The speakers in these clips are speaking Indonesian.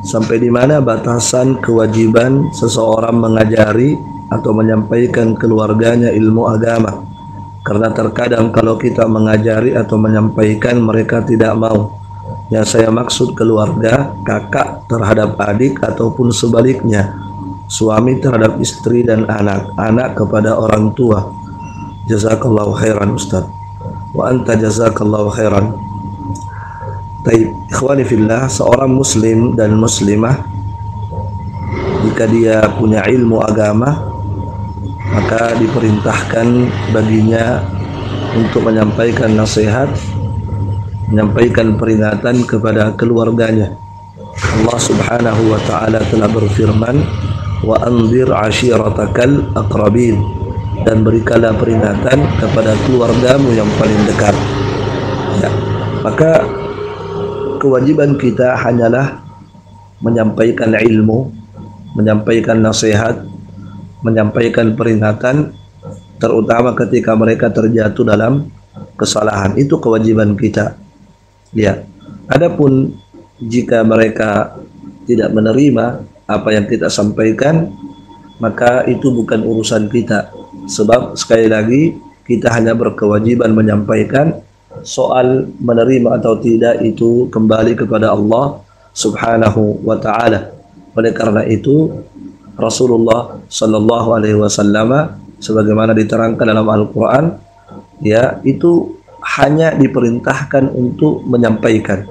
Sampai di mana batasan kewajiban seseorang mengajari atau menyampaikan keluarganya ilmu agama? Karena terkadang kalau kita mengajari atau menyampaikan mereka tidak mau. Yang saya maksud keluarga, kakak terhadap adik ataupun sebaliknya, suami terhadap istri dan anak, anak kepada orang tua. Jazakallahu khairan Ustaz. Wa anta jazakallahu khairan. Taib, ikhwani fillah, seorang muslim dan muslimah jika dia punya ilmu agama, maka diperintahkan baginya untuk menyampaikan nasihat, menyampaikan peringatan kepada keluarganya. Allah Subhanahu wa taala telah berfirman, "Wa anzir ashiratakal aqrabin," dan berikanlah peringatan kepada keluargamu yang paling dekat. Ya, maka kewajiban kita hanyalah menyampaikan ilmu, menyampaikan nasihat, menyampaikan peringatan, terutama ketika mereka terjatuh dalam kesalahan. Itu kewajiban kita. Ya. Adapun jika mereka tidak menerima apa yang kita sampaikan, maka itu bukan urusan kita. Sebab sekali lagi kita hanya berkewajiban menyampaikan. Soal menerima atau tidak itu kembali kepada Allah Subhanahu wa taala. Oleh karena itu Rasulullah sallallahu alaihi wasallam sebagaimana diterangkan dalam Al-Qur'an, ya, itu hanya diperintahkan untuk menyampaikan.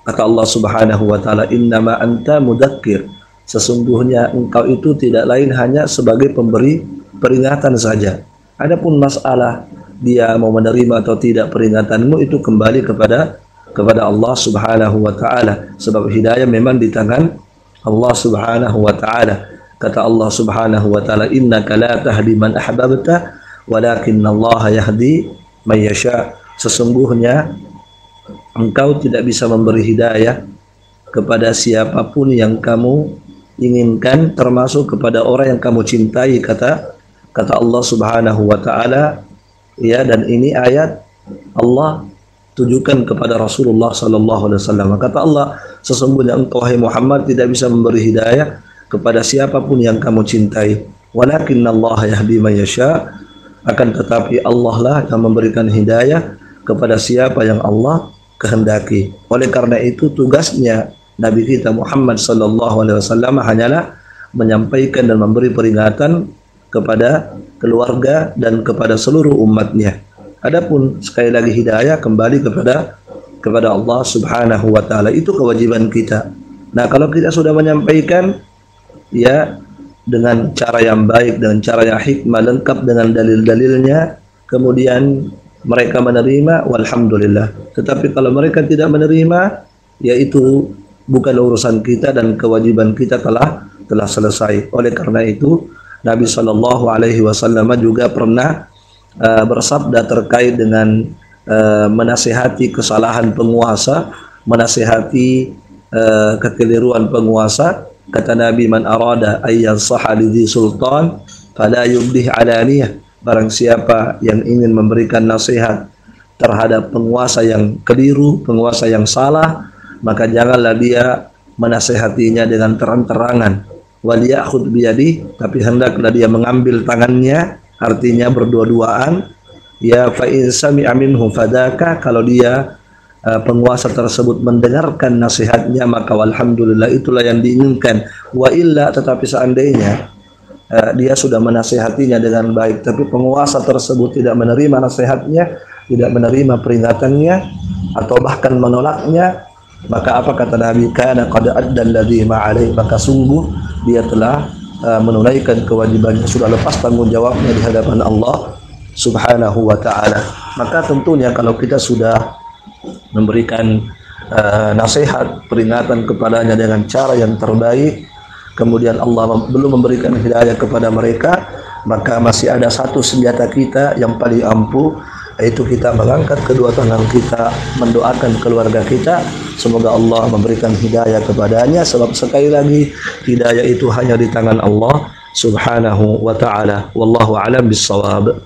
Kata Allah Subhanahu wa taala, "Innama anta mudakkir." Sesungguhnya engkau itu tidak lain hanya sebagai pemberi peringatan saja. Adapun masalah dia mau menerima atau tidak peringatanmu itu kembali kepada Allah Subhanahu wa taala, sebab hidayah memang di tangan Allah Subhanahu wa taala. Kata Allah Subhanahu wa taala, "Innaka la tahdi man ahbabta walakinnallaha yahdi man yasha." Sesungguhnya engkau tidak bisa memberi hidayah kepada siapapun yang kamu inginkan, termasuk kepada orang yang kamu cintai, kata Allah Subhanahu wa taala. Ya, dan ini ayat Allah tujukan kepada Rasulullah sallallahu alaihi wasallam. Kata Allah, sesungguhnya engkau wahai Muhammad tidak bisa memberi hidayah kepada siapapun yang kamu cintai. Walakinnallaha yahdi man yasha. Akan tetapi Allah lah yang memberikan hidayah kepada siapa yang Allah kehendaki. Oleh karena itu tugasnya Nabi kita Muhammad sallallahu alaihi wasallam hanyalah menyampaikan dan memberi peringatan kepada keluarga dan kepada seluruh umatnya. Adapun sekali lagi hidayah kembali kepada Allah Subhanahu wa taala. Itu kewajiban kita. Nah, kalau kita sudah menyampaikan ya dengan cara yang baik, dengan cara yang hikmah, lengkap dengan dalil-dalilnya, kemudian mereka menerima, walhamdulillah. Tetapi kalau mereka tidak menerima, ya itu bukan urusan kita dan kewajiban kita telah selesai. Oleh karena itu Nabi Shallallahu Alaihi Wasallam juga pernah bersabda terkait dengan menasihati kesalahan penguasa, menasihati kekeliruan penguasa. Kata Nabi, "Man arada ayyan sahali sultan fala yubdih alaniyah." Barang siapa yang ingin memberikan nasihat terhadap penguasa yang keliru, penguasa yang salah, maka janganlah dia menasihatinya dengan terang-terangan. Waliyakhud biyadi, tapi hendaklah dia mengambil tangannya, artinya berdua-duaan. Ya, fa in sami'a minhu fadaka, kalau dia penguasa tersebut mendengarkan nasihatnya, maka walhamdulillah, itulah yang diinginkan. Wa illa, tetapi seandainya dia sudah menasihatinya dengan baik, tapi penguasa tersebut tidak menerima nasihatnya, tidak menerima peringatannya, atau bahkan menolaknya, maka apa kata Nabi? Kana qad adda alladhi ma'alai, maka sungguh dia telah menunaikan kewajibannya, sudah lepas tanggung jawabnya di hadapan Allah Subhanahu wa taala. Maka tentunya kalau kita sudah memberikan nasihat, peringatan kepadanya dengan cara yang terbaik, kemudian Allah belum memberikan hidayah kepada mereka, maka masih ada satu senjata kita yang paling ampuh, yaitu kita mengangkat kedua tangan kita, mendoakan keluarga kita, semoga Allah memberikan hidayah kepadanya. Sebab sekali lagi hidayah itu hanya di tangan Allah Subhanahu wa ta'ala. Wallahu a'lam bissawab.